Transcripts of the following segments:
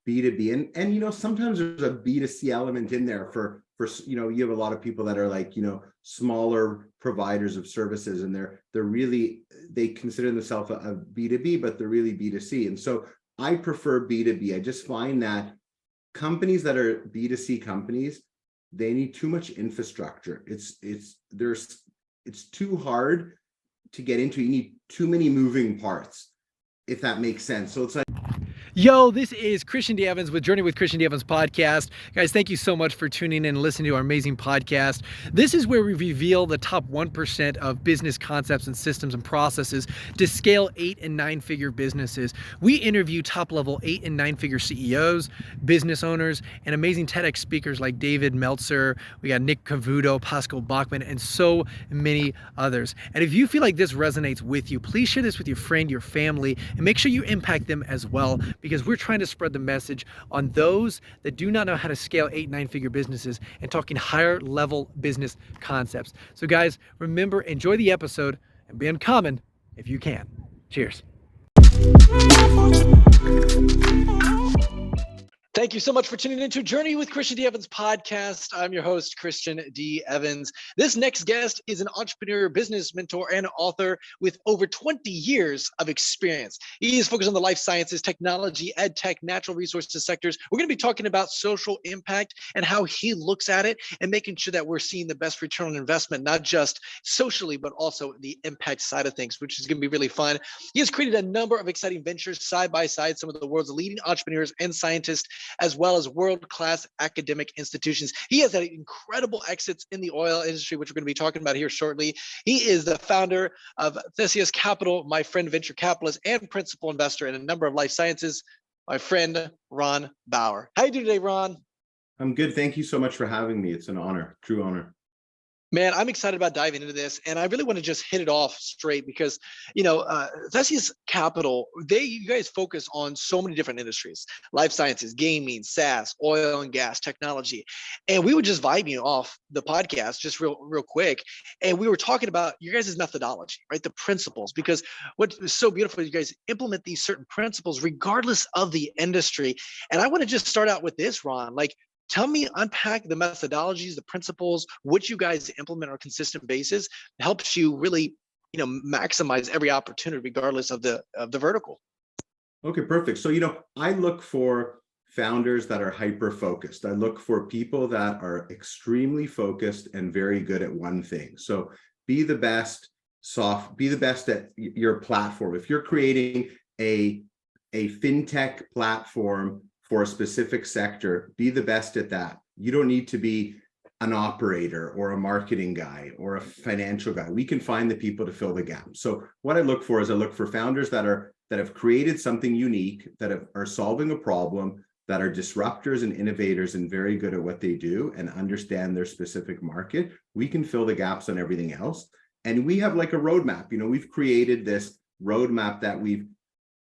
B2B. And sometimes there's a B2C element in there for you have a lot of people that are like, smaller providers of services, and they consider themselves a B2B, but they're really B2C. And so I prefer B2B. I just find that companies that are B2C companies, they need too much infrastructure. It's too hard to get into. You need too many moving parts, if that makes sense. So it's like, Yo, this is Christian D. Evans with Journey with Christian D. Evans podcast. Guys, thank you so much for tuning in and listening to our amazing podcast. This is where we reveal the top 1% of business concepts and systems and processes to scale 8 and 9-figure businesses. We interview top-level 8 and 9-figure CEOs, business owners, and amazing TEDx speakers like David Meltzer. We got Nick Cavuto, Pascal Bachman, and so many others. And if you feel like this resonates with you, please share this with your friend, your family, and make sure you impact them as well, because we're trying to spread the message on those that do not know how to scale 8, 9-figure businesses and talking higher level business concepts. So guys, remember, enjoy the episode and be uncommon if you can. Cheers. Thank you so much for tuning into Journey with Christian D. Evans podcast. I'm your host, Christian D. Evans. This next guest is an entrepreneur, business mentor, and author with over 20 years of experience. He is focused on the life sciences, technology, EdTech, natural resources sectors. We're going to be talking about social impact and how he looks at it and making sure that we're seeing the best return on investment, not just socially, but also the impact side of things, which is going to be really fun. He has created a number of exciting ventures side by side, some of the world's leading entrepreneurs and scientists, as well as world-class academic institutions. He has had incredible exits in the oil industry, which we're going to be talking about here shortly. He is the founder of Theseus Capital, my friend venture capitalist and principal investor in a number of life sciences, my friend Ron Bauer. How are you doing today, Ron? I'm good. Thank you so much for having me. It's an honor, true honor. Man, I'm excited about diving into this, and I really want to just hit it off straight because, Theseus Capital, you guys focus on so many different industries: life sciences, gaming, SaaS, oil and gas, technology. And we were just vibing off the podcast just real quick, and we were talking about your guys' methodology, right? The principles, because what is so beautiful is you guys implement these certain principles regardless of the industry. And I want to just start out with this, Ron. Tell me, unpack the methodologies, the principles, which you guys implement on a consistent basis, helps you really, maximize every opportunity regardless of the vertical. Okay, perfect. So, I look for founders that are hyper-focused. I look for people that are extremely focused and very good at one thing. So be the best at your platform. If you're creating a fintech platform for a specific sector, be the best at that. You don't need to be an operator or a marketing guy or a financial guy. We can find the people to fill the gap. So what I look for is I look for founders that have created something unique, that are solving a problem, that are disruptors and innovators and very good at what they do and understand their specific market. We can fill the gaps on everything else. And we have like a roadmap. We've created this roadmap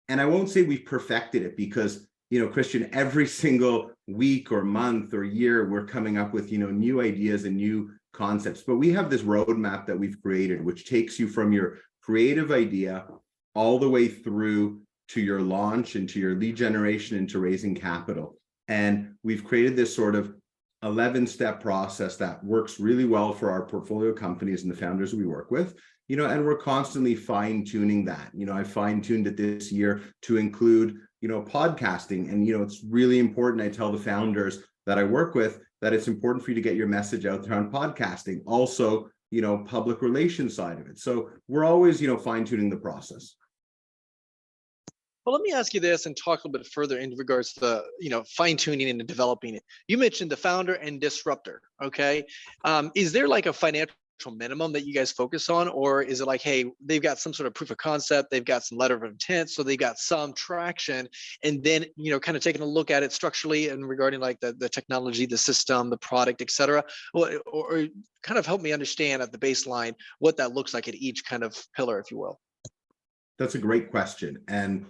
and I won't say we've perfected it, because Christian, every single week or month or year, we're coming up with, new ideas and new concepts. But we have this roadmap that we've created, which takes you from your creative idea all the way through to your launch and to your lead generation and to raising capital. And we've created this sort of 11-step process that works really well for our portfolio companies and the founders we work with. And we're constantly fine-tuning that. I fine-tuned it this year to include podcasting. And, it's really important. I tell the founders that I work with that it's important for you to get your message out there on podcasting. Also, public relations side of it. So we're always, fine-tuning the process. Well, let me ask you this and talk a little bit further in regards to the, fine-tuning and developing it. You mentioned the founder and disruptor. Okay. Is there like a financial minimum that you guys focus on, or is it like, hey, they've got some sort of proof of concept, they've got some letter of intent, so they got some traction, and then kind of taking a look at it structurally and regarding like the technology, the system, the product, etc. Or kind of help me understand at the baseline what that looks like at each kind of pillar, if you will. That's a great question. And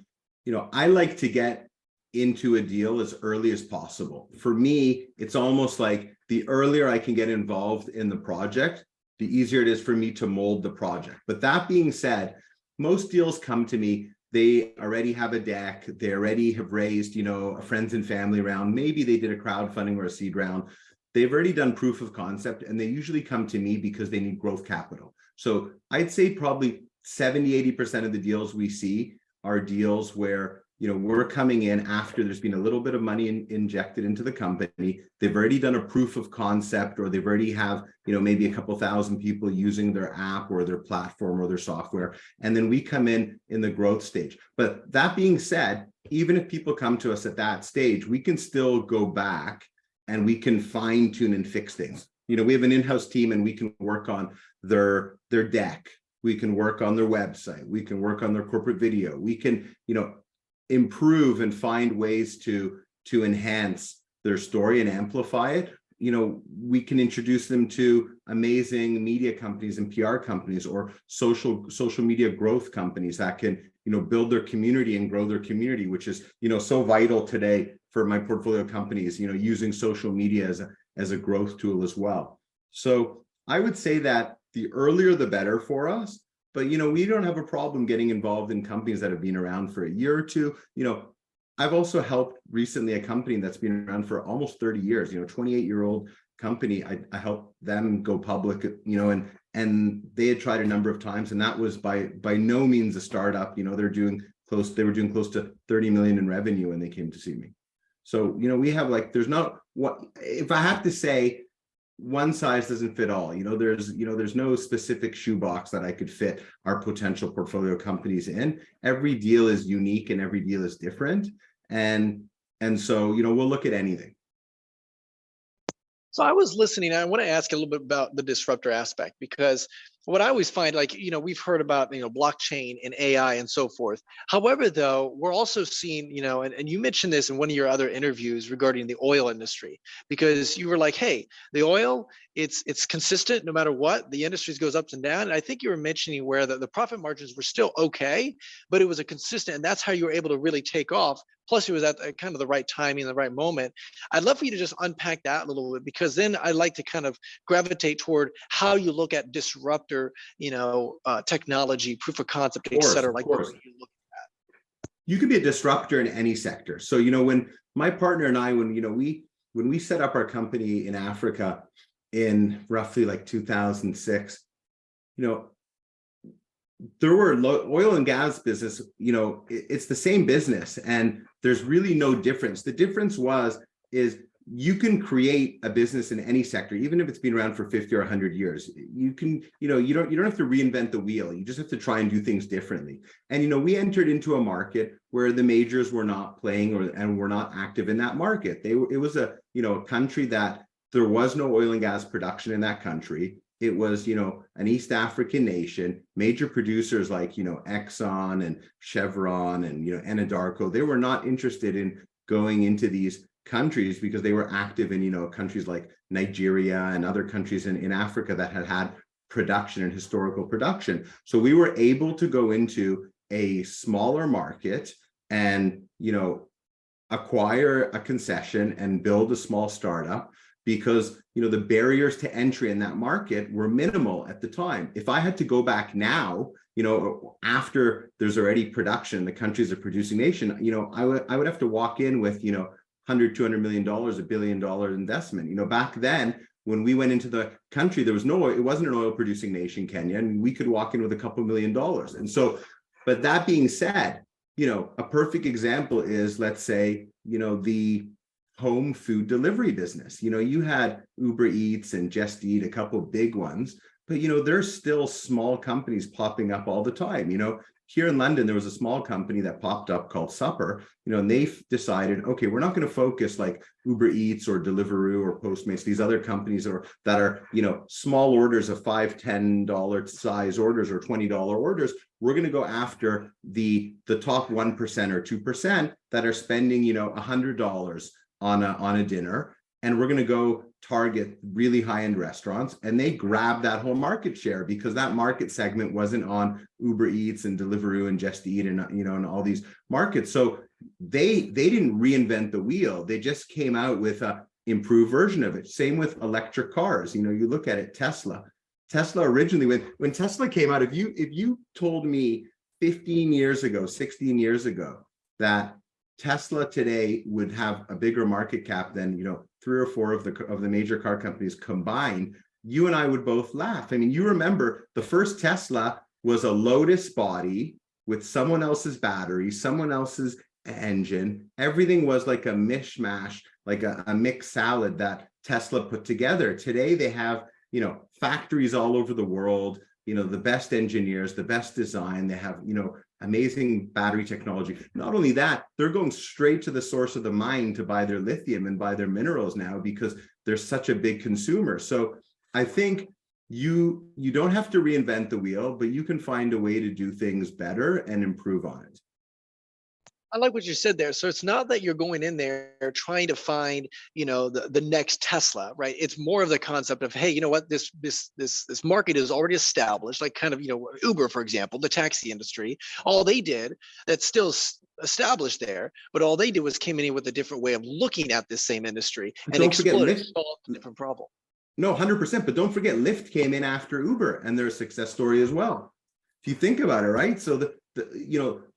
I like to get into a deal as early as possible. For me, it's almost like the earlier I can get involved in the project, the easier it is for me to mold the project. But that being said, most deals come to me they already have a deck, they already have raised, a friends and family round, maybe they did a crowdfunding or a seed round. They've already done proof of concept, and they usually come to me because they need growth capital. So I'd say probably 70-80% of the deals we see are deals where we're coming in after there's been a little bit of money injected into the company. They've already done a proof of concept, or they've already have, maybe a couple thousand people using their app or their platform or their software. And then we come in the growth stage. But that being said, even if people come to us at that stage, we can still go back and we can fine tune and fix things. We have an in-house team, and we can work on their deck. We can work on their website. We can work on their corporate video. We can, improve and find ways to enhance their story and amplify it. We can introduce them to amazing media companies and PR companies, or social media growth companies that can, build their community and grow their community, which is, so vital today for my portfolio companies, using social media as a growth tool as well. So I would say that the earlier the better for us. But, we don't have a problem getting involved in companies that have been around for a year or two. I've also helped recently a company that's been around for almost 30 years, 28-year-old company. I helped them go public, and they had tried a number of times, and that was by no means a startup. They were doing close to 30 million in revenue when they came to see me. So, we have there's not, if I have to say, one size doesn't fit all. There's no specific shoebox that I could fit our potential portfolio companies in. Every deal is unique and every deal is different. And so, we'll look at anything. So I was listening. I want to ask a little bit about the disruptor aspect, because what I always find, we've heard about, blockchain and AI and so forth. However, though, we're also seeing, and you mentioned this in one of your other interviews regarding the oil industry, because you were like, hey, the oil, it's consistent no matter what. The industry goes ups and down. And I think you were mentioning where the profit margins were still okay, but it was a consistent, and that's how you were able to really take off. Plus, it was at kind of the right timing, the right moment. I'd love for you to just unpack that a little bit, because then I'd like to kind of gravitate toward how you look at disruptor, technology, proof of concept, et cetera. Of course. You could be a disruptor in any sector. So, when my partner and I, when we set up our company in Africa in roughly 2006, there were oil and gas business, it's the same business, and there's really no difference. The difference is you can create a business in any sector, even if it's been around for 50 or 100 years. You can, you don't have to reinvent the wheel. You just have to try and do things differently. And, we entered into a market where the majors were not playing and were not active in that market. It was a, country that there was no oil and gas production in that country. It was, an East African nation, major producers like, Exxon and Chevron and, Anadarko. They were not interested in going into these countries because they were active in, countries like Nigeria and other countries in Africa that had production and historical production. So we were able to go into a smaller market and, acquire a concession and build a small startup, because the barriers to entry in that market were minimal at the time. If I had to go back now, after there's already production, the country's a producing nation, I would have to walk in with $100, $200 million, $1 billion investment. Back then, when we went into the country, there was no, it wasn't an oil producing nation, Kenya, and we could walk in with a couple $1 million. And so, but that being said, a perfect example is, let's say, the home food delivery business. You had Uber Eats and Just Eat, a couple big ones, but there's still small companies popping up all the time. Here in London, there was a small company that popped up called Supper, and they decided, okay, we're not going to focus like Uber Eats or Deliveroo or Postmates, these other companies that are, small orders of $5, $10 size orders or $20 orders. We're going to go after the top 1% or 2% that are spending, $100 on a dinner, and we're going to go target really high-end restaurants. And they grabbed that whole market share because that market segment wasn't on Uber Eats and Deliveroo and Just Eat and and all these markets. So they didn't reinvent the wheel. They just came out with a improved version of it. Same with electric cars. You look at it, Tesla originally, when Tesla came out, if you told me 15 years ago, 16 years ago, that Tesla today would have a bigger market cap than, 3 or 4 of the major car companies combined, you and I would both laugh. I mean, you remember the first Tesla was a Lotus body with someone else's battery, someone else's engine. Everything was like a mishmash, like a mixed salad that Tesla put together. Today, they have, factories all over the world, the best engineers, the best design. They have, amazing battery technology. Not only that, they're going straight to the source of the mine to buy their lithium and buy their minerals now because they're such a big consumer. So I think you don't have to reinvent the wheel, but you can find a way to do things better and improve on it. I like what you said there. So it's not that you're going in there trying to find, the next Tesla, right? It's more of the concept of, hey, you know what, this market is already established, like kind of, Uber, for example, the taxi industry. All they did that's still established there, but all they did was came in with a different way of looking at this same industry and exploited, solved a different problem. No, 100%. But don't forget, Lyft came in after Uber, and they're a success story as well. If you think about it, right? So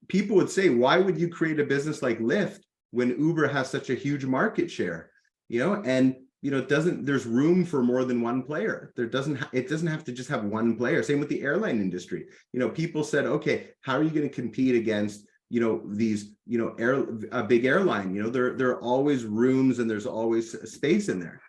people would say, why would you create a business like Lyft when Uber has such a huge market share? There's room for more than one player. It doesn't have to just have one player. Same with the airline industry. People said, okay, how are you going to compete against these a big airline? There are always rooms and there's always space in there.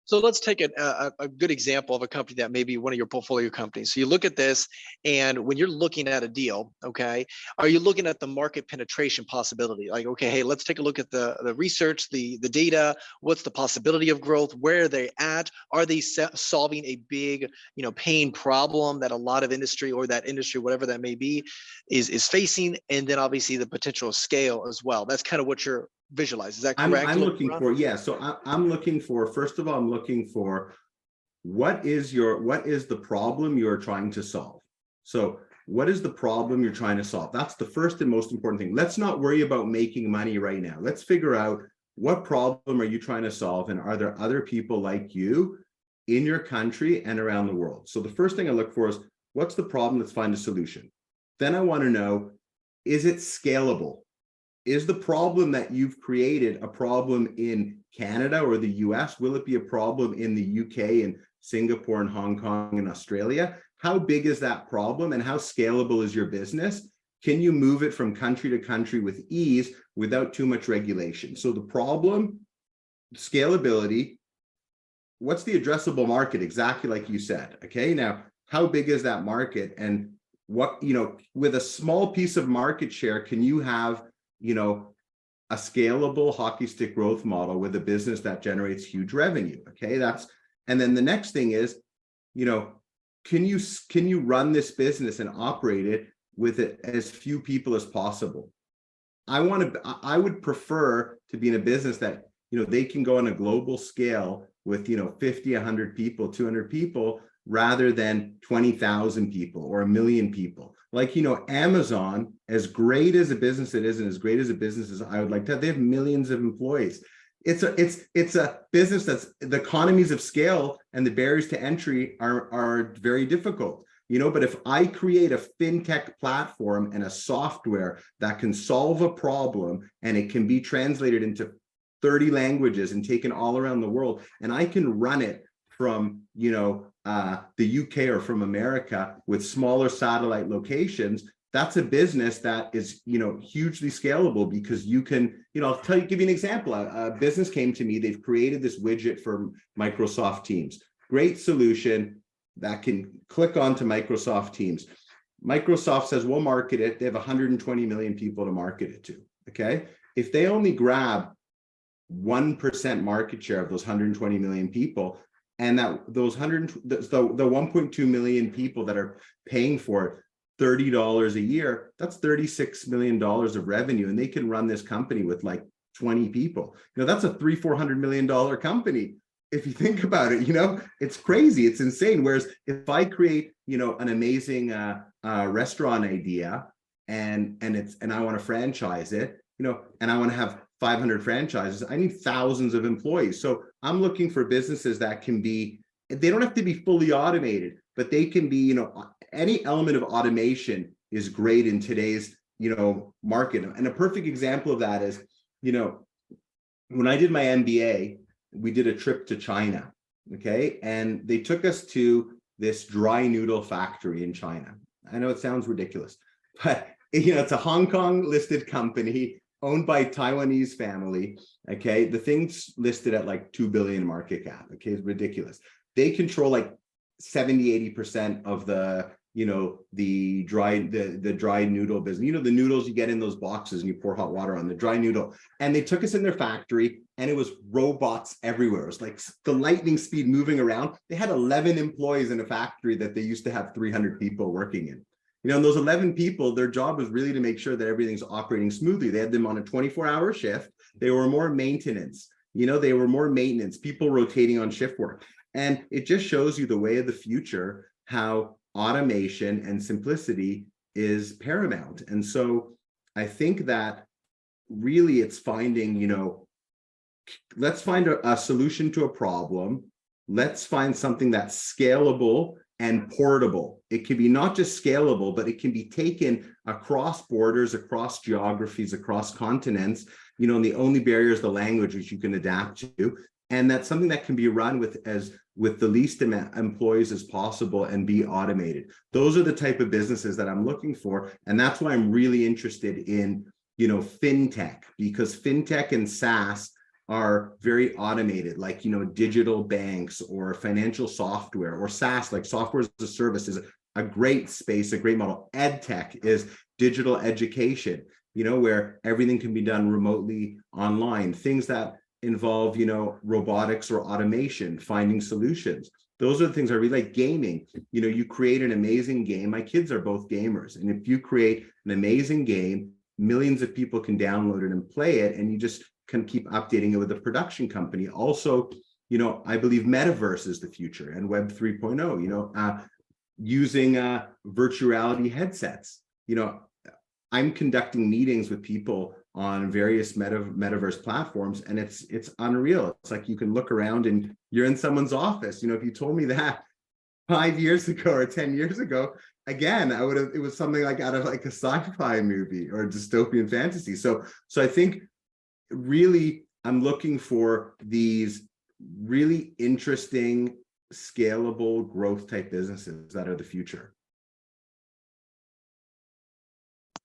So let's take a good example of a company that may be one of your portfolio companies. So you look at this, and when you're looking at a deal, okay, are you looking at the market penetration possibility? Like, okay, hey, let's take a look at the research, the data. What's the possibility of growth? Where are they at? Are they solving a big, pain problem that a lot of industry, or that industry, whatever that may be, is facing? And then obviously the potential scale as well. That's kind of what you're visualize. Is that correct? I'm looking for, so I'm looking for, first of all, I'm looking for what is the problem you're trying to solve? So what is the problem you're trying to solve? That's the first and most important thing. Let's not worry about making money right now. Let's figure out what problem are you trying to solve, and are there other people like you in your country and around the world? So the first thing I look for is, what's the problem? Let's find a solution. Then I want to know, is it scalable? Is the problem that you've created a problem in Canada or the US? Will it be a problem in the UK and Singapore and Hong Kong and Australia? How big is that problem, and how scalable is your business? Can you move it from country to country with ease without too much regulation? So the problem, scalability, what's the addressable market? Exactly like you said. Okay, now how big is that market? And what, with a small piece of market share, can you have a scalable hockey stick growth model with a business that generates huge revenue? Okay, and then the next thing is, can you run this business and operate it with as few people as possible? I would prefer to be in a business that, they can go on a global scale with, 50, 100 people, 200 people, rather than 20,000 people or 1 million people. Like, Amazon, as great as a business it is, and as great as a business as I would like to have, they have millions of employees. It's a business that's, the economies of scale and the barriers to entry are very difficult. But if I create a fintech platform and a software that can solve a problem, and it can be translated into 30 languages and taken all around the world, and I can run it from, the UK or from America with smaller satellite locations, that's a business that is, hugely scalable, because you can, I'll give you an example. A business came to me, they've created this widget for Microsoft Teams. Great solution that can click onto Microsoft Teams. Microsoft says, we'll market it. They have 120 million people to market it to. Okay. If they only grab 1% market share of those 120 million people, and that those the 1.2 million people that are paying for it $30 a year, that's $36 million of revenue, and they can run this company with like 20 people. That's a $300-400 million company. If you think about it, it's crazy, it's insane. Whereas if I create, an amazing restaurant idea, and I want to franchise it, and I want to have 500 franchises, I need thousands of employees. So I'm looking for businesses that can be, they don't have to be fully automated, but they can be, any element of automation is great in today's, market. And a perfect example of that is, when I did my MBA, we did a trip to China, okay? And they took us to this dry noodle factory in China. I know it sounds ridiculous, but it's a Hong Kong listed company owned by Taiwanese family, okay? The thing's listed at like 2 billion market cap, okay? It's ridiculous. They control like 70-80% of the the dry noodle business. The noodles you get in those boxes and you pour hot water on, the dry noodle. And they took us in their factory and it was robots everywhere. It was like the lightning speed moving around. They had 11 employees in a factory that they used to have 300 people working in. And those 11 people, their job was really to make sure that everything's operating smoothly. They had them on a 24-hour shift. They were more maintenance. They were more maintenance, people rotating on shift work. And it just shows you the way of the future, how automation and simplicity is paramount. And so I think that really it's finding, let's find a solution to a problem. Let's find something that's scalable and portable. It can be not just scalable, but it can be taken across borders, across geographies, across continents, and the only barrier is the language which you can adapt to. And that's something that can be run with the least amount employees as possible and be automated. Those are the type of businesses that I'm looking for. And that's why I'm really interested in, fintech, because fintech and SaaS are very automated, like, digital banks or financial software, or SaaS, like software as a service, is a great space, a great model. EdTech is digital education, where everything can be done remotely online. Things that involve, robotics or automation, finding solutions. Those are the things I really like. Gaming, you create an amazing game. My kids are both gamers. And if you create an amazing game, millions of people can download it and play it, and you just can keep updating it with a production company. Also, I believe metaverse is the future, and Web 3.0, using virtual reality headsets. I'm conducting meetings with people on various metaverse platforms, and it's unreal. It's like you can look around and you're in someone's office. If you told me that 5 years ago or 10 years ago, again, it was something like out of like a sci-fi movie or a dystopian fantasy. So I think really I'm looking for these really interesting, scalable growth type businesses that are the future.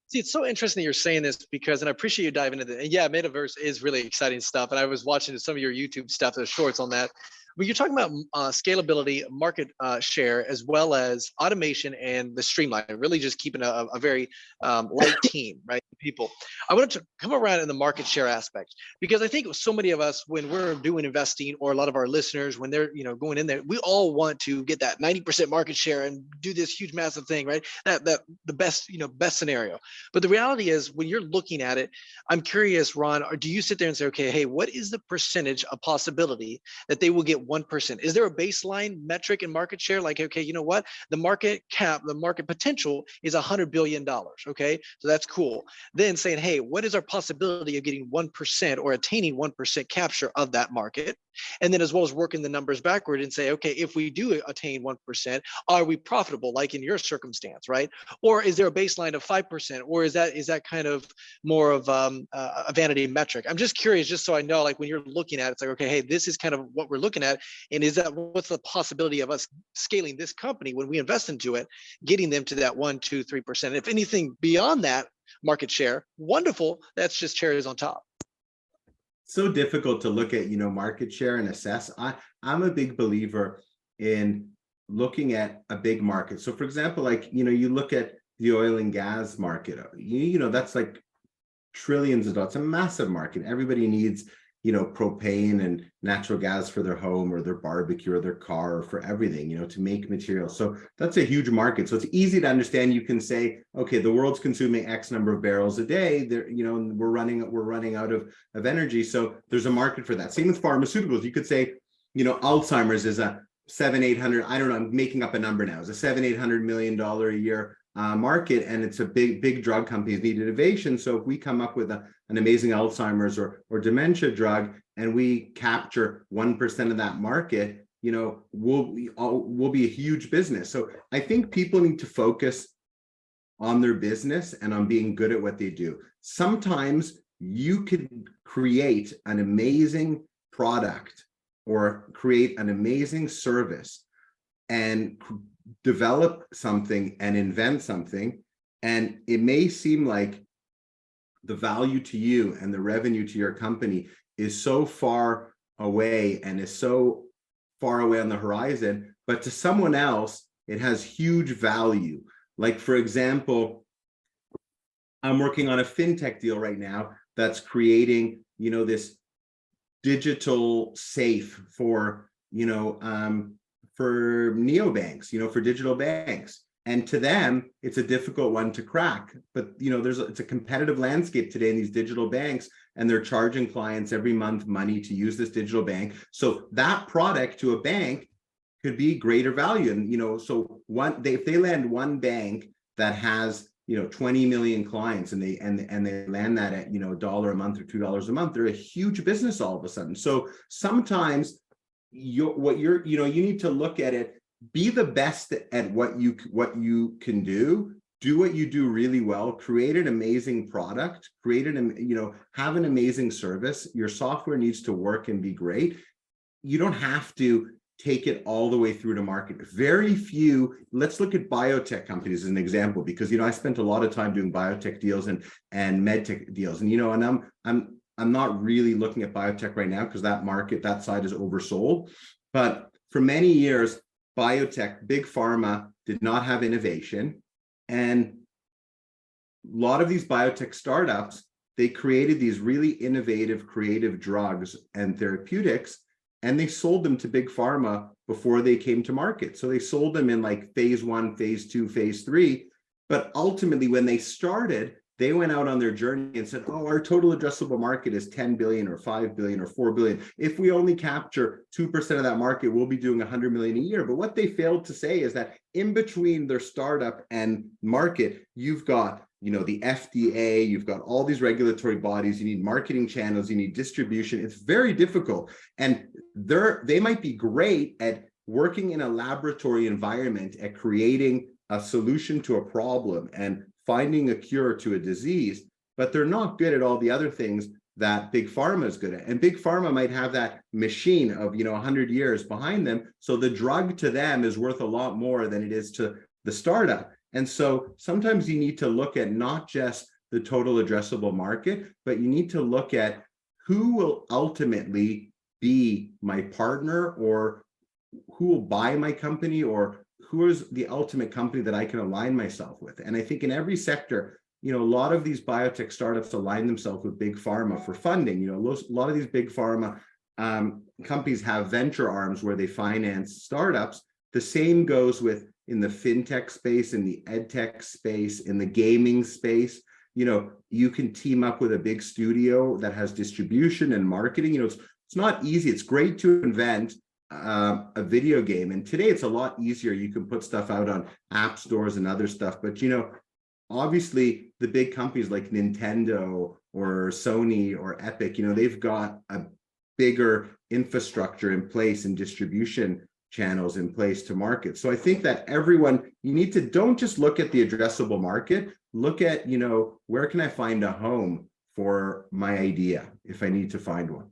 See, it's so interesting that you're saying this, because, and I appreciate you diving into it. And yeah, metaverse is really exciting stuff. And I was watching some of your YouTube stuff, the shorts on that. But you're talking about scalability, market share, as well as automation and the streamline, really just keeping a very light team, right? People. I wanted to come around in the market share aspect, because I think so many of us, when we're doing investing, or a lot of our listeners, when they're going in there, we all want to get that 90% market share and do this huge, massive thing, right? That the best, best scenario. But the reality is, when you're looking at it, I'm curious, Ron, or do you sit there and say, okay, hey, what is the percentage of possibility that they will get 1%? Is there a baseline metric in market share? Like, okay, you know what? The market cap, the market potential is $100 billion. Okay, so that's cool. Then saying, hey, what is our possibility of getting 1% or attaining 1% capture of that market? And then as well as working the numbers backward and say, okay, if we do attain 1%, are we profitable, like in your circumstance, right? Or is there a baseline of 5%? Or is that kind of more of a vanity metric? I'm just curious, just so I know, like when you're looking at it, it's like, okay, hey, this is kind of what we're looking at. And is that, what's the possibility of us scaling this company when we invest into it, getting them to that 1, 2, 3%? If anything beyond that market share, wonderful. That's just cherries on top. So difficult to look at, market share and assess. I'm a big believer in looking at a big market. So for example, like, you look at the oil and gas market, that's like trillions of dollars. It's a massive market. Everybody needs, propane and natural gas for their home or their barbecue or their car or for everything, to make materials. So that's a huge market. So it's easy to understand. You can say, okay, the world's consuming X number of barrels a day. There, we're running out of energy. So there's a market for that. Same with pharmaceuticals. You could say, Alzheimer's is a 700-800, I don't know, I'm making up a number now, is a $700-800 million a year market, and it's a big drug companies need innovation. So if we come up with an amazing Alzheimer's or dementia drug, and we capture 1% of that market, we'll be a huge business. So I think people need to focus on their business and on being good at what they do. Sometimes you can create an amazing product or create an amazing service and develop something and invent something, and it may seem like the value to you and the revenue to your company is so far away and is so far away on the horizon, but to someone else it has huge value. Like, for example, I'm working on a fintech deal right now that's creating, this digital safe for, for neobanks, for digital banks. And to them, it's a difficult one to crack. But, it's a competitive landscape today in these digital banks, and they're charging clients every month money to use this digital bank. So that product to a bank could be greater value. And, so if they land one bank that has 20 million clients, and they land that at $1 a month or $2 a month, they're a huge business all of a sudden. So sometimes you need to look at it, be the best at what you can do what you do really well, create an amazing product, have an amazing service. Your software needs to work and be great. You don't have to take it all the way through to market. Very few. Let's look at biotech companies as an example, because I spent a lot of time doing biotech deals and medtech deals, and I'm not really looking at biotech right now because that side is oversold. But for many years, biotech, big pharma did not have innovation, and a lot of these biotech startups, they created these really innovative, creative drugs and therapeutics, and they sold them to big pharma before they came to market. So they sold them in like phase 1, phase 2, phase 3. But ultimately, when they started, they went out on their journey and said, oh, our total addressable market is 10 billion or 5 billion or 4 billion. If we only capture 2% of that market, we'll be doing 100 million a year. But what they failed to say is that in between their startup and market, you've got the FDA, you've got all these regulatory bodies, you need marketing channels, you need distribution. It's very difficult. And they might be great at working in a laboratory environment, at creating a solution to a problem and finding a cure to a disease, but they're not good at all the other things that big pharma is good at. And big pharma might have that machine of 100 years behind them. So the drug to them is worth a lot more than it is to the startup. And so sometimes you need to look at not just the total addressable market, but you need to look at who will ultimately be my partner, or who will buy my company, or who is the ultimate company that I can align myself with. And I think in every sector, a lot of these biotech startups align themselves with big pharma for funding. A lot of these big pharma companies have venture arms where they finance startups. The same goes in the fintech space, in the EdTech space, in the gaming space. You can team up with a big studio that has distribution and marketing. It's not easy. It's great to invent a video game, and today it's a lot easier. You can put stuff out on app stores and other stuff, but obviously the big companies like Nintendo or Sony or Epic, they've got a bigger infrastructure in place and distribution channels in place to market. So I think that don't just look at the addressable market, look at where can I find a home for my idea if I need to find one.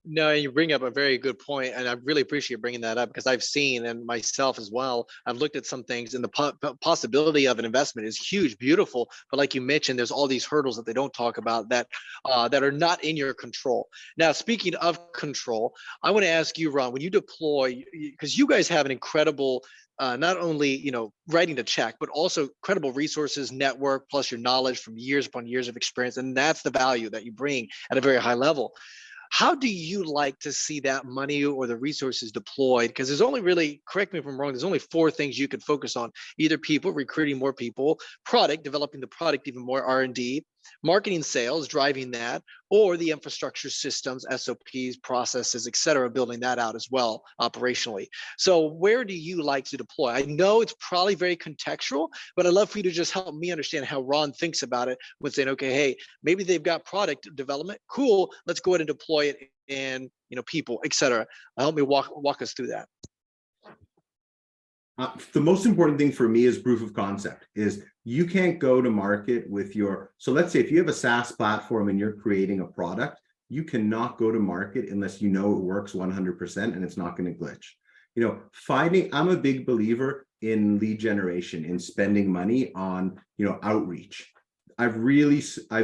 No, you bring up a very good point, and I really appreciate bringing that up, because I've seen, and myself as well, I've looked at some things, and the possibility of an investment is huge, beautiful, but like you mentioned, there's all these hurdles that they don't talk about that are not in your control. Now, speaking of control, I want to ask you, Ron, when you deploy, because you guys have an incredible not only writing the check, but also credible resources, network, plus your knowledge from years upon years of experience, and that's the value that you bring at a very high level. How do you like to see that money or the resources deployed? Because there's only really, correct me if I'm wrong, there's only 4 things you could focus on: either people, recruiting more people; product, developing the product even more, R&D; marketing, sales, driving that; or the infrastructure systems, SOPs, processes, et cetera, building that out as well operationally. So where do you like to deploy? I know it's probably very contextual, but I'd love for you to just help me understand how Ron thinks about it when saying, okay, hey, maybe they've got product development. Cool, let's go ahead and deploy it in people, et cetera. Help me walk us through that. The most important thing for me is proof of concept. Is you can't go to market with your, so let's say if you have a SaaS platform and you're creating a product, you cannot go to market unless you know it works 100% and it's not going to glitch. I'm a big believer in lead generation, in spending money on, outreach. I've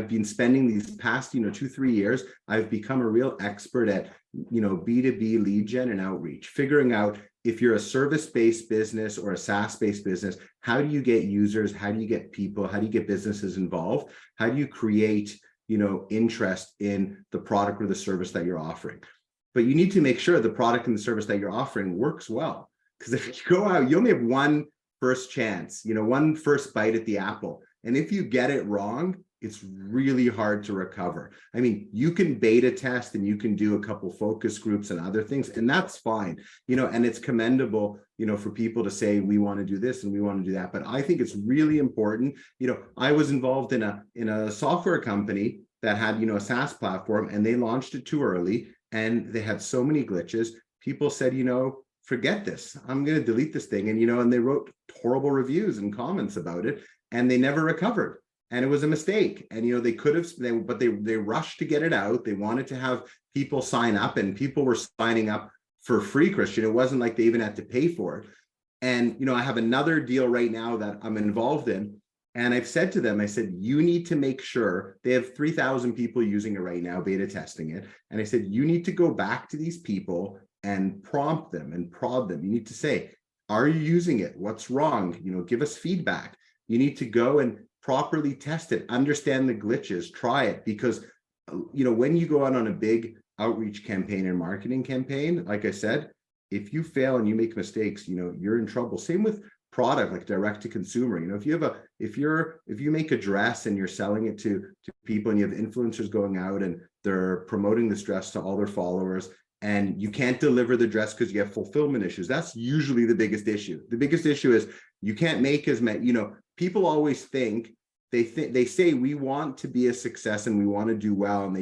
been spending these past, 2-3 years, I've become a real expert at, B2B lead gen and outreach, figuring out if you're a service-based business or a SaaS-based business, how do you get users? How do you get people? How do you get businesses involved? How do you create, interest in the product or the service that you're offering? But you need to make sure the product and the service that you're offering works well. Because if you go out, you only have one first chance, one first bite at the apple. And if you get it wrong, it's really hard to recover. I mean, you can beta test and you can do a couple focus groups and other things, and that's fine, and it's commendable, for people to say, we want to do this and we want to do that. But I think it's really important. I was involved in a software company that had, a SaaS platform, and they launched it too early and they had so many glitches. People said, forget this, I'm going to delete this thing. And, they wrote horrible reviews and comments about it, and they never recovered. And it was a mistake. And, they could have, but they rushed to get it out. They wanted to have people sign up, and people were signing up for free, Christian. It wasn't like they even had to pay for it. And, I have another deal right now that I'm involved in. And I've said to them, I said, you need to make sure, they have 3,000 people using it right now, beta testing it. And I said, you need to go back to these people and prompt them and prod them. You need to say, are you using it? What's wrong? Give us feedback. You need to go and properly test it, understand the glitches, try it. Because, when you go out on a big outreach campaign and marketing campaign, like I said, if you fail and you make mistakes, you're in trouble. Same with product, like direct to consumer. If you make a dress and you're selling it to people, and you have influencers going out and they're promoting this dress to all their followers, and you can't deliver the dress because you have fulfillment issues, that's usually the biggest issue. The biggest issue is you can't make as many, people always think, they say we want to be a success and we want to do well,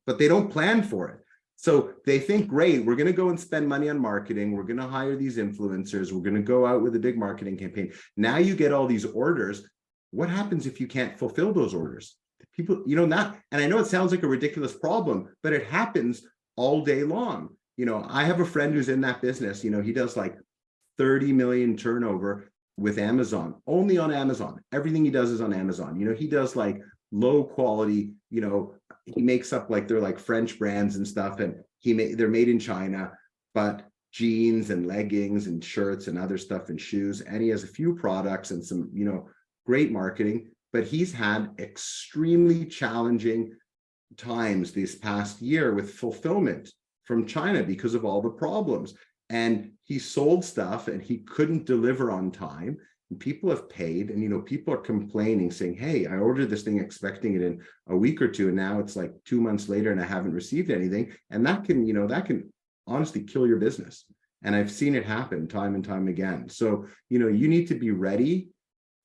but they don't plan for it. So they think, great, we're going to go and spend money on marketing. We're going to hire these influencers. We're going to go out with a big marketing campaign. Now you get all these orders. What happens if you can't fulfill those orders? People, not, and I know it sounds like a ridiculous problem, but it happens all day long. I have a friend who's in that business. He does like 30 million turnover with Amazon, only on Amazon. Everything he does is on Amazon. He does like low quality, he makes up like they're like French brands and stuff, and they're made in China, but jeans and leggings and shirts and other stuff and shoes. And he has a few products and some, great marketing, but he's had extremely challenging times this past year with fulfillment from China because of all the problems. And he sold stuff and he couldn't deliver on time. And people have paid, and people are complaining, saying, hey, I ordered this thing expecting it in a week or two, and now it's like 2 months later and I haven't received anything. And that can honestly kill your business. And I've seen it happen time and time again. So, you need to be ready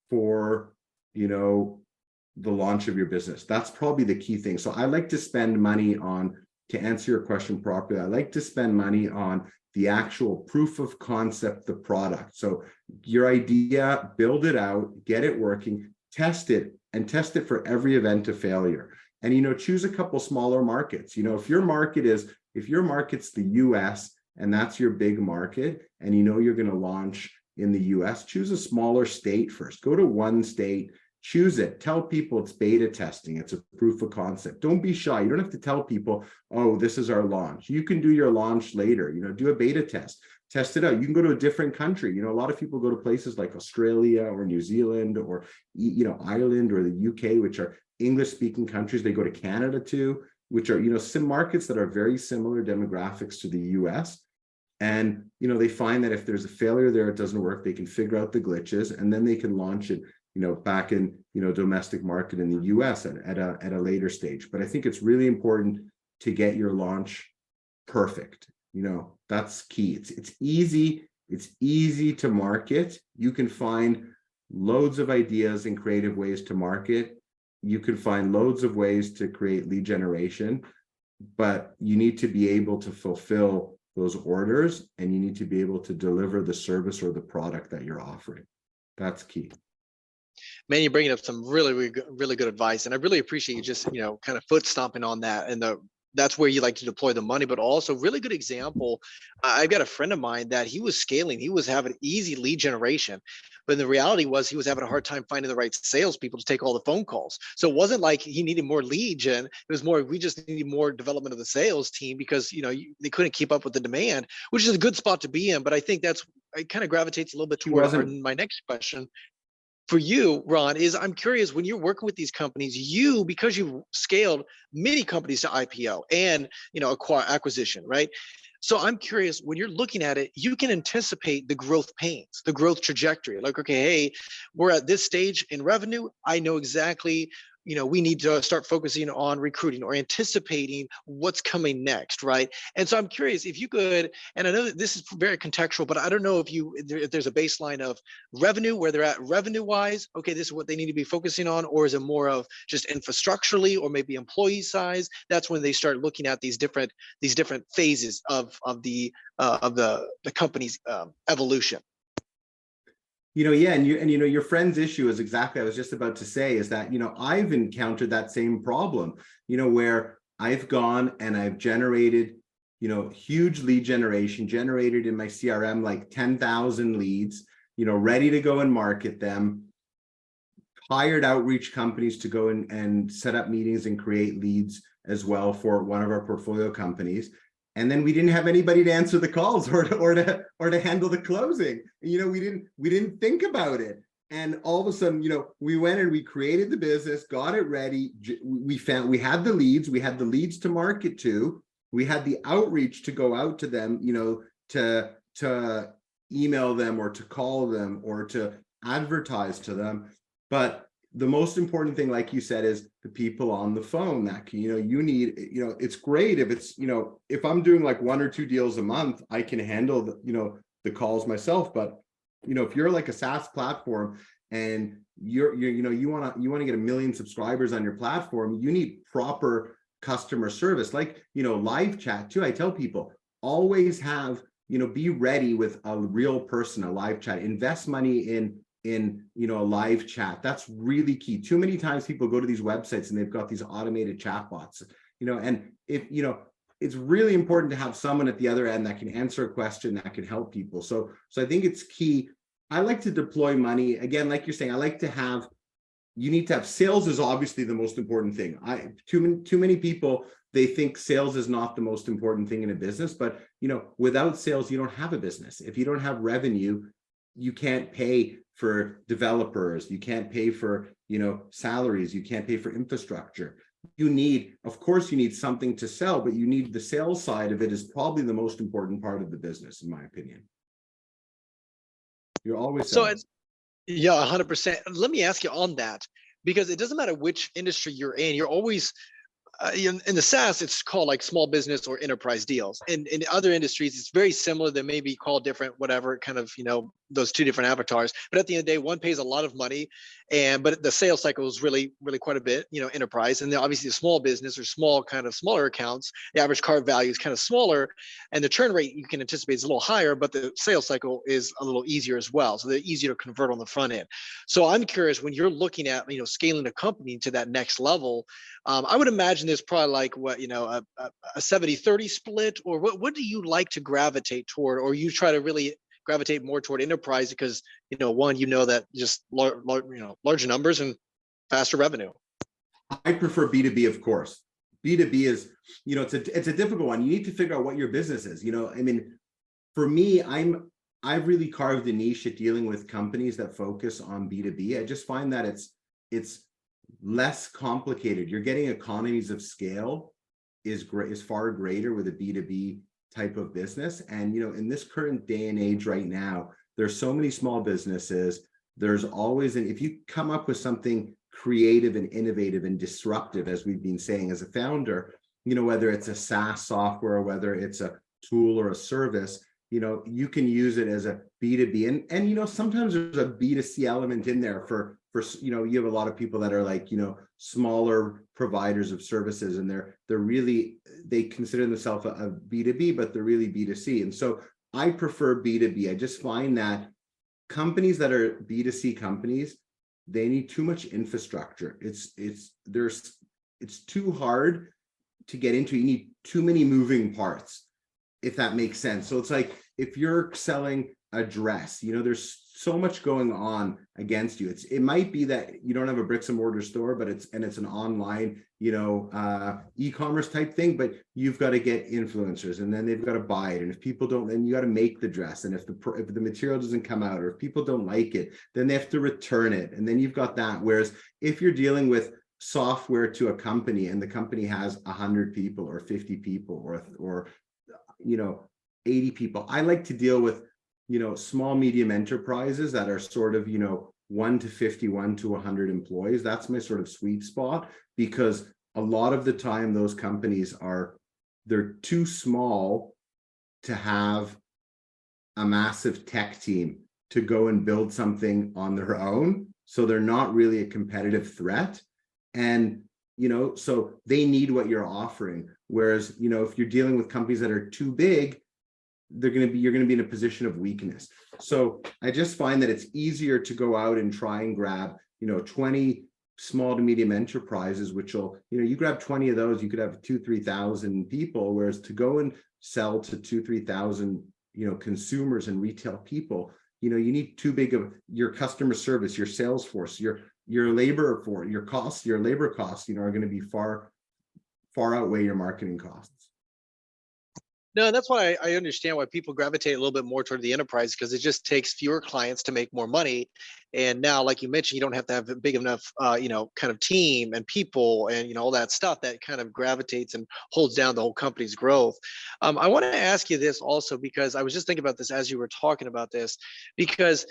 for, the launch of your business. That's probably the key thing. So I like to spend money on, to answer your question properly, I like to spend money on the actual proof of concept, the product. So your idea, build it out, get it working, test it, and test it for every event of failure. And, choose a couple smaller markets. If your market's the US and that's your big market, and you're going to launch in the US, choose a smaller state first. Go to one state, choose it, tell people it's beta testing, it's a proof of concept. Don't be shy. You don't have to tell people, oh, this is our launch. You can do your launch later, do a beta test it out. You can go to a different country. A lot of people go to places like Australia or New Zealand or, Ireland or the UK, which are English speaking countries. They go to Canada too, which are, some markets that are very similar demographics to the US. And, they find that if there's a failure there, it doesn't work, they can figure out the glitches, and then they can launch it, back in, domestic market in the US at a later stage. But I think it's really important to get your launch perfect. That's key. It's easy to market. You can find loads of ideas and creative ways to market. You can find loads of ways to create lead generation, but you need to be able to fulfill those orders, and you need to be able to deliver the service or the product that you're offering. That's key. Man, you're bringing up some really good advice, and I really appreciate you just kind of foot stomping on that. And that's where you like to deploy the money, but also really good example. I've got a friend of mine that he was scaling. He was having easy lead generation, but the reality was he was having a hard time finding the right salespeople to take all the phone calls. So it wasn't like he needed more lead gen. It was more we just needed more development of the sales team because they couldn't keep up with the demand, which is a good spot to be in. But I think it kind of gravitates a little bit toward my next question for you, Ron, is I'm curious when you're working with these companies, because you've scaled many companies to IPO and acquisition, right? So I'm curious when you're looking at it, you can anticipate the growth pains, the growth trajectory. Like, okay, hey, we're at this stage in revenue. I know exactly we need to start focusing on recruiting or anticipating what's coming next, right? And so I'm curious if you could, and I know that this is very contextual, but I don't know if there's a baseline of revenue, where they're at revenue-wise, okay, this is what they need to be focusing on, or is it more of just infrastructurally or maybe employee size? That's when they start looking at these different phases of the company's evolution. Yeah, and your friend's issue is exactly, I was just about to say, is that, I've encountered that same problem, where I've gone and I've generated, huge lead generation, generated in my CRM, like 10,000 leads, ready to go and market them, hired outreach companies to go and set up meetings and create leads as well for one of our portfolio companies. And then we didn't have anybody to answer the calls or to handle the closing. We didn't think about it. And all of a sudden, we went and we created the business, got it ready. We had the leads to market to, we had the outreach to go out to them, to email them or to call them or to advertise to them. But the most important thing, like you said, is the people on the phone that can, you need, it's great if it's, if I'm doing like 1 or 2 deals a month, I can handle the calls myself. But, if you're like a SaaS platform and you want to get 1 million subscribers on your platform, you need proper customer service, like, live chat too. I tell people always have, be ready with a real person, a live chat, invest money in a live chat. That's really key. Too many times people go to these websites and they've got these automated chatbots, and if it's really important to have someone at the other end that can answer a question, that can help people. So I think it's key. I like to deploy money, again, like you're saying, you need to have sales is obviously the most important thing. Too many people, they think sales is not the most important thing in a business, but without sales, you don't have a business. If you don't have revenue, you can't pay for developers, you can't pay for salaries, you can't pay for infrastructure. Of course you need something to sell, but you need the sales side of it is probably the most important part of the business, in my opinion. You're always selling. So yeah, 100%. Let me ask you on that, because it doesn't matter which industry you're in, you're always in the SaaS, it's called like small business or enterprise deals. In other industries, it's very similar. They may be called different, whatever, kind of, those two different avatars. But at the end of the day, one pays a lot of money, but the sales cycle is really, really quite a bit, enterprise. And then obviously the small business or smaller accounts, the average cart value is kind of smaller. And the churn rate you can anticipate is a little higher, but the sales cycle is a little easier as well. So they're easier to convert on the front end. So I'm curious, when you're looking at, scaling a company to that next level, I would imagine there's probably like a 70-30 split, or what do you like to gravitate toward, or you try to really gravitate more toward enterprise because one, that just larger numbers and faster revenue? I prefer B2B, of course. B2B is, it's a difficult one. You need to figure out what your business is. For me, I've really carved a niche at dealing with companies that focus on B2B. I just find that it's less complicated. You're getting economies of scale is far greater with a B2B type of business. And in this current day and age right now, there's so many small businesses. There's always if you come up with something creative and innovative and disruptive, as we've been saying as a founder, whether it's a SaaS software, whether it's a tool or a service, you can use it as a B2B. And sometimes there's a B2C element in there for for, you have a lot of people that are like, smaller providers of services, and they consider themselves a B2B, but they're really B2C. And so I prefer B2B. I just find that companies that are B2C companies, they need too much infrastructure. It's too hard to get into. You need too many moving parts, if that makes sense. So it's like, if you're selling a dress, there's so much going on against you. It might be that you don't have a bricks and mortar store, but it's an online, e-commerce type thing, but you've got to get influencers, and then they've got to buy it. And if people don't, then you got to make the dress. And if the material doesn't come out, or if people don't like it, then they have to return it. And then you've got that. Whereas if you're dealing with software to a company, and the company has 100 people or 50 people or 80 people, I like to deal with small, medium enterprises that are sort of, 1 to 50, 1 to 100 employees. That's my sort of sweet spot, because a lot of the time those companies they're too small to have a massive tech team to go and build something on their own. So they're not really a competitive threat. And, so they need what you're offering. Whereas, if you're dealing with companies that are too big, you're going to be in a position of weakness. So I just find that it's easier to go out and try and grab, 20 small to medium enterprises, which will, you grab 20 of those, you could have 2,000-3,000 people. Whereas to go and sell to 2,000-3,000, consumers and retail people, you need too big of your customer service, your sales force, your labor for your labor costs, are going to be far outweigh your marketing costs. No, and that's why I understand why people gravitate a little bit more toward the enterprise, because it just takes fewer clients to make more money. And now, like you mentioned, you don't have to have a big enough, kind of team and people and, all that stuff that kind of gravitates and holds down the whole company's growth. I want to ask you this also, because I was just thinking about this as you were talking about this, because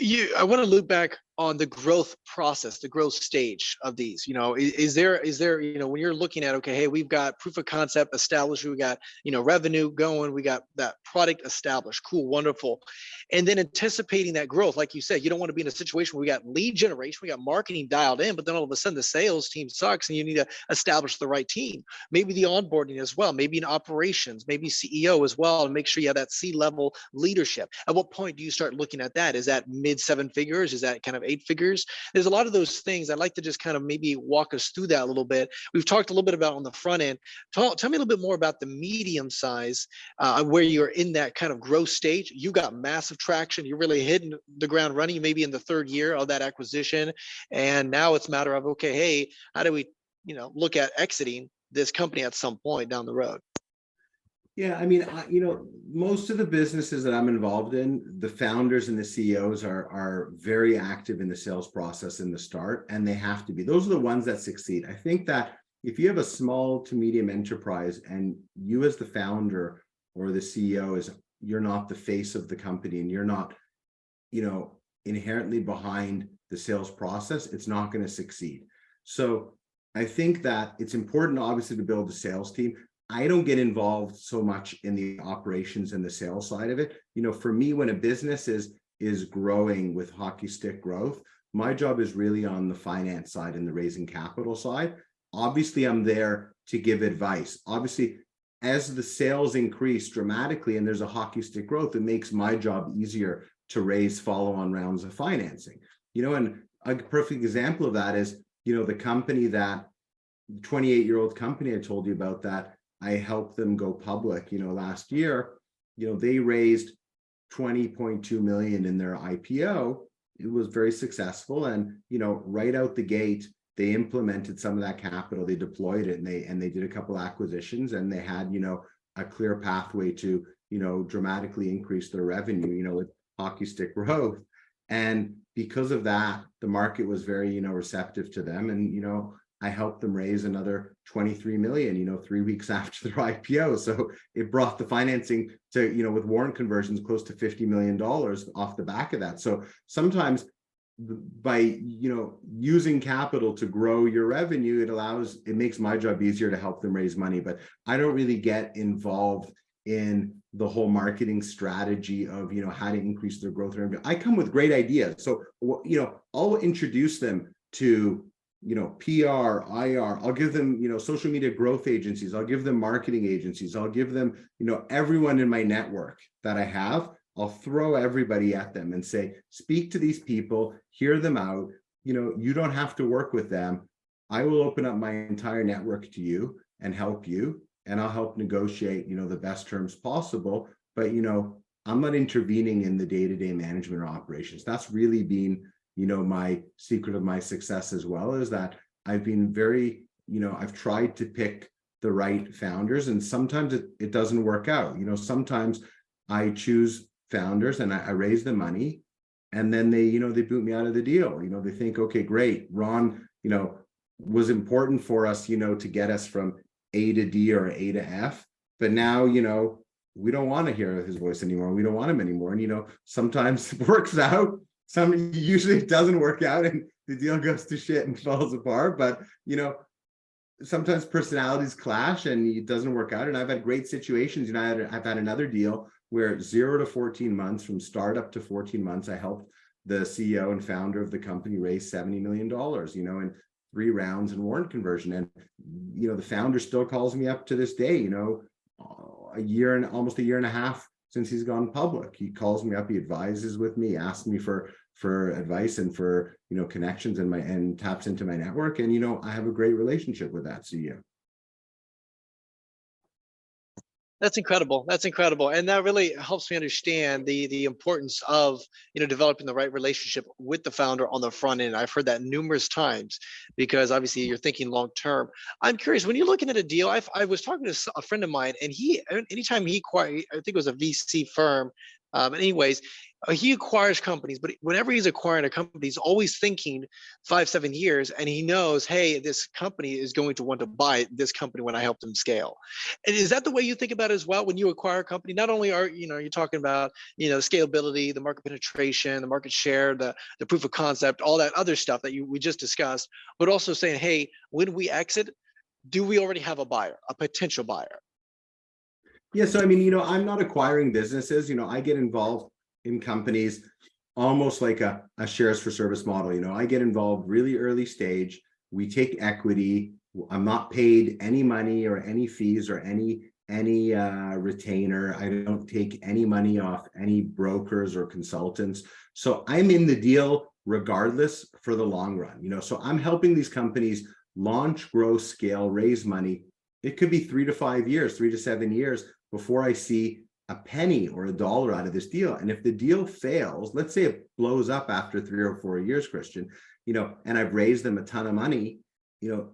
I want to loop back on the growth process, the growth stage of these. Is there, when you're looking at, okay, hey, we've got proof of concept established, we got, revenue going, we got that product established, cool, wonderful. And then anticipating that growth, like you said, you don't want to be in a situation where we got lead generation, we got marketing dialed in, but then all of a sudden the sales team sucks and you need to establish the right team. Maybe the onboarding as well, maybe in operations, maybe CEO as well, and make sure you have that C-level leadership. At what point do you start looking at that? Is that mid 7 figures? Is that kind of 8 figures? There's a lot of those things. I'd like to just kind of maybe walk us through that a little bit. We've talked a little bit about on the front end. Tell me a little bit more about the medium size, where you're in that kind of growth stage. You got massive traction. You're really hitting the ground running, maybe in the 3rd year of that acquisition. And now it's a matter of, okay, hey, how do we, look at exiting this company at some point down the road? Yeah, I mean, most of the businesses that I'm involved in, the founders and the CEOs are very active in the sales process in the start, and they have to be. Those are the ones that succeed. I think that if you have a small to medium enterprise and you as the founder or the CEO you're not the face of the company, and you're not, inherently behind the sales process, it's not going to succeed. So I think that it's important, obviously, to build a sales team. I don't get involved so much in the operations and the sales side of it. For me, when a business is growing with hockey stick growth, my job is really on the finance side and the raising capital side. Obviously, I'm there to give advice. Obviously, as the sales increase dramatically and there's a hockey stick growth, it makes my job easier to raise follow-on rounds of financing. And a perfect example of that is, the company the 28-year-old company I told you about that I helped them go public, last year, they raised 20.2 million in their IPO. It was very successful. And, right out the gate, they implemented some of that capital, they deployed it, and they did a couple acquisitions, and they had, a clear pathway to, dramatically increase their revenue, with hockey stick growth. And because of that, the market was very, receptive to them. And, I helped them raise another 23 million, 3 weeks after their IPO. So it brought the financing to, with warrant conversions, close to $50 million off the back of that. So sometimes by, using capital to grow your revenue, it makes my job easier to help them raise money. But I don't really get involved in the whole marketing strategy of, how to increase their growth revenue. I come with great ideas. So, I'll introduce them to, PR, IR, I'll give them, social media growth agencies, I'll give them marketing agencies, I'll give them, everyone in my network that I have, I'll throw everybody at them and say, speak to these people, hear them out. You don't have to work with them. I will open up my entire network to you and help you, and I'll help negotiate, the best terms possible. But, I'm not intervening in the day-to-day management or operations. That's really been, my secret of my success as well, is that I've been very, I've tried to pick the right founders, and sometimes it doesn't work out. Sometimes I choose founders and I raise the money, and then they boot me out of the deal. They think, okay, great, Ron, was important for us, to get us from A to D or A to F, but now, we don't want to hear his voice anymore. We don't want him anymore. And, sometimes it works out. Usually it doesn't work out and the deal goes to shit and falls apart. But, sometimes personalities clash and it doesn't work out. And I've had great situations. I've had another deal where 0 to 14 months, from startup to 14 months, I helped the CEO and founder of the company raise $70 million, in 3 rounds in warrant conversion. And, the founder still calls me up to this day, almost a year and a half since he's gone public. He calls me up, he advises with me, asks me for advice and for, connections and taps into my network. And, I have a great relationship with that CEO. That's incredible. That's incredible. And that really helps me understand the importance of, developing the right relationship with the founder on the front end. I've heard that numerous times because obviously you're thinking long term. I'm curious, when you're looking at a deal, I was talking to a friend of mine, and anytime he acquired, I think it was a VC firm. Anyways, he acquires companies, but whenever he's acquiring a company, he's always thinking 5-7 years, and he knows, hey, this company is going to want to buy this company when I help them scale. And is that the way you think about it as well when you acquire a company? Not only are you're talking about scalability, the market penetration, the market share, the proof of concept, all that other stuff that we just discussed, but also saying, hey, when we exit, do we already have a buyer, a potential buyer? Yeah, so I'm not acquiring businesses. I get involved in companies almost like a shares for service model. I get involved really early stage. We take equity. I'm not paid any money or any fees or any retainer. I don't take any money off any brokers or consultants. So I'm in the deal regardless for the long run. So I'm helping these companies launch, grow, scale, raise money. It could be 3 to 5 years, 3 to 7 years before I see a penny or a dollar out of this deal. And if the deal fails, let's say it blows up after 3 or 4 years, Christian, and I've raised them a ton of money,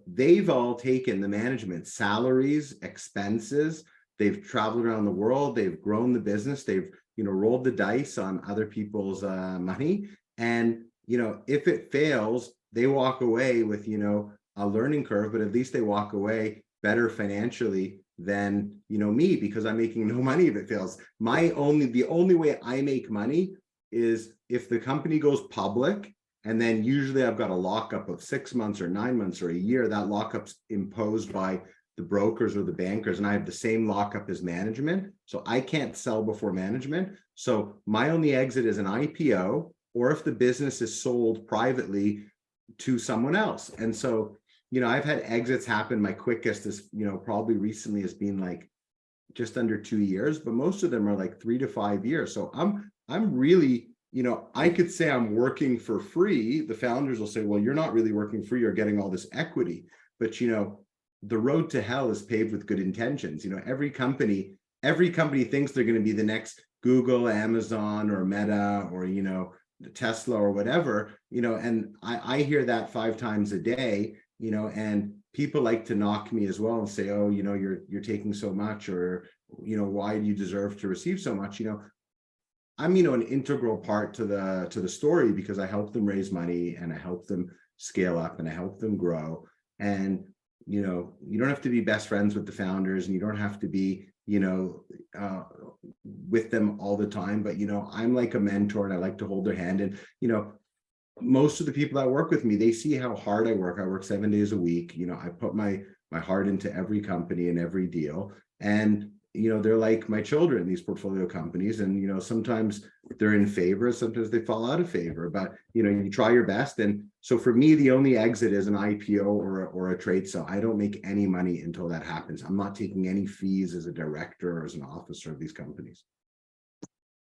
they've all taken the management salaries, expenses, they've traveled around the world, they've grown the business, they've, rolled the dice on other people's money. And, if it fails, they walk away with, a learning curve, but at least they walk away better financially than me, because I'm making no money if it fails. The only way I make money is if the company goes public, and then usually I've got a lockup of 6 months or 9 months or a year. That lockup's imposed by the brokers or the bankers, and I have the same lockup as management, so I can't sell before management. So my only exit is an IPO, or if the business is sold privately to someone else. And so I've had exits happen. My quickest is, probably recently has been like just under 2 years, but most of them are like 3 to 5 years. So I'm really, I could say I'm working for free. The founders will say, well, you're not really working free, you're getting all this equity. But, the road to hell is paved with good intentions. Every company thinks they're going to be the next Google, Amazon, or Meta, or, Tesla or whatever, and I hear that 5 times a day. And people like to knock me as well and say, oh, you're taking so much, or, why do you deserve to receive so much? I'm, an integral part to the story, because I help them raise money, and I help them scale up, and I help them grow. And, you don't have to be best friends with the founders, and you don't have to be, with them all the time, but, I'm like a mentor, and I like to hold their hand. And, most of the people that work with me, they see how hard I work. I work 7 days a week. I put my heart into every company and every deal. And, they're like my children, these portfolio companies, and sometimes they're in favor, sometimes they fall out of favor, but you try your best. And so for me, the only exit is an IPO or a trade sale. I don't make any money until that happens. I'm not taking any fees as a director or as an officer of these companies.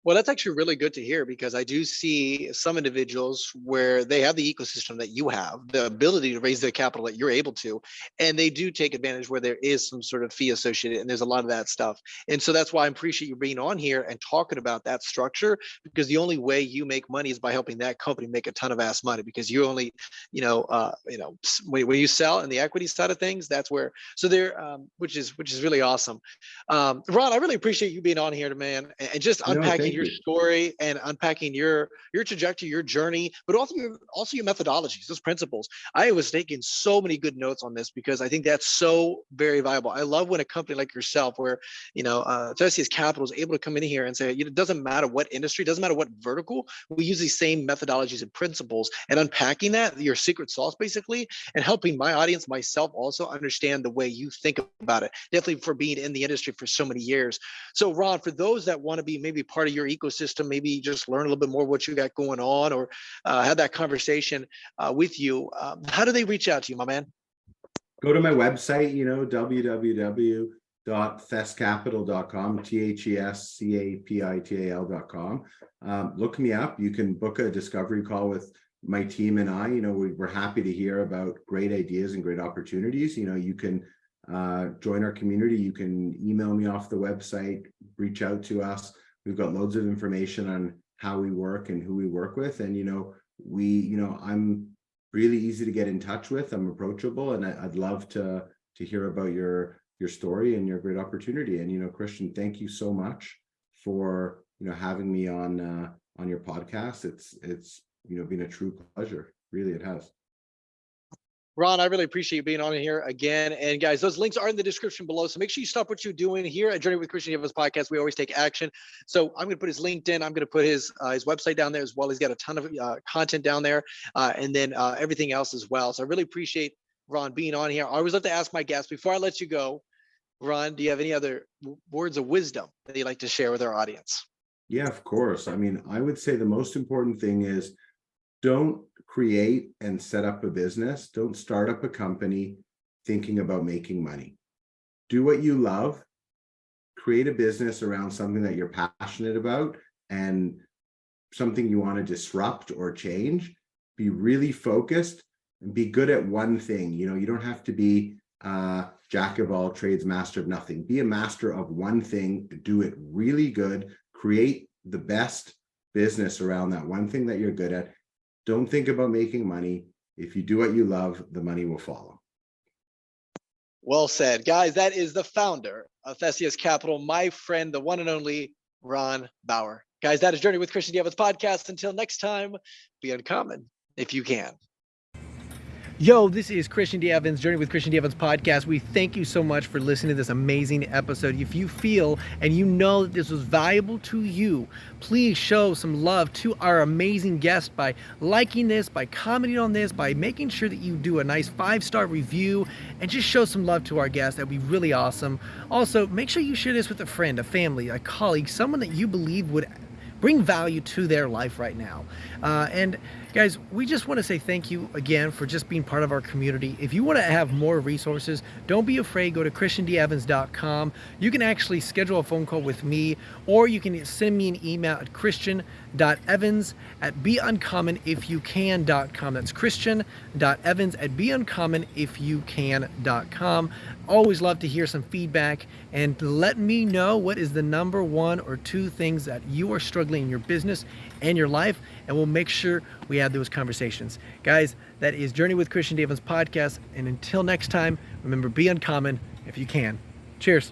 Well, that's actually really good to hear, because I do see some individuals where they have the ecosystem that you have, the ability to raise their capital that you're able to, and they do take advantage where there is some sort of fee associated, and there's a lot of that stuff. And so that's why I appreciate you being on here and talking about that structure, because the only way you make money is by helping that company make a ton of ass money, because you only, when you sell in the equity side of things, that's where, so there, which is really awesome. Ron, I really appreciate you being on here, man, and just unpacking your story and unpacking your trajectory, your journey, but also your methodologies, those principles. I was taking so many good notes on this, because I think that's so very valuable. I love when a company like yourself, where Theseus Capital is able to come in here and say, it doesn't matter what industry, doesn't matter what vertical, we use these same methodologies and principles, and unpacking that, your secret sauce basically, and helping my audience, myself, also understand the way you think about it. Definitely for being in the industry for so many years. So Ron, for those that want to be maybe part of your ecosystem, maybe just learn a little bit more what you got going on, or have that conversation with you, how do they reach out to you, my man? Go to my website, www.thescapital.com, THESCAPITAL.com. Look me up. You can book a discovery call with my team and I. We're happy to hear about great ideas and great opportunities. You can join our community. You can email me off the website, reach out to us. We've got loads of information on how we work and who we work with. And, I'm really easy to get in touch with. I'm approachable, and I'd love to hear about your story and your great opportunity. And, Christian, thank you so much for, having me on your podcast. It's been a true pleasure. Really, it has. Ron, I really appreciate you being on here again. And guys, those links are in the description below. So make sure you stop what you're doing here at Journey with Christian D. Evans podcast. We always take action. So I'm going to put his LinkedIn. I'm going to put his website down there as well. He's got a ton of content down there, and then everything else as well. So I really appreciate Ron being on here. I always love to ask my guests before I let you go, Ron, do you have any other words of wisdom that you'd like to share with our audience? Yeah, of course. I would say the most important thing is, don't create and set up a business. Don't start up a company thinking about making money. Do what you love. Create a business around something that you're passionate about and something you want to disrupt or change. Be really focused and be good at one thing. You don't have to be jack of all trades, master of nothing. Be a master of one thing. Do it really good. Create the best business around that one thing that you're good at. Don't think about making money. If you do what you love, the money will follow. Well said. Guys, that is the founder of Theseus Capital, my friend, the one and only Ron Bauer. Guys, that is Journey with Christian D. Evans podcast. Until next time, be uncommon if you can. Yo, this is Christian D. Evans, Journey with Christian D. Evans podcast. We thank you so much for listening to this amazing episode. If you feel and you know that this was valuable to you, please show some love to our amazing guest by liking this, by commenting on this, by making sure that you do a nice 5-star review, and just show some love to our guest. That'd be really awesome. Also, make sure you share this with a friend, a family, a colleague, someone that you believe would bring value to their life right now. And guys, we just want to say thank you again for just being part of our community. If you want to have more resources, don't be afraid. Go to christiandevans.com. You can actually schedule a phone call with me, or you can send me an email at christian.evans@beUncommonIfYouCan.com. That's christian.evans@beUncommonIfYouCan.com. Always love to hear some feedback, and let me know what is the number 1 or 2 things that you are struggling in your business and your life, and we'll make sure we have those conversations. Guys, that is Journey with Christian D. Evans podcast, and until next time, remember, be uncommon if you can. Cheers.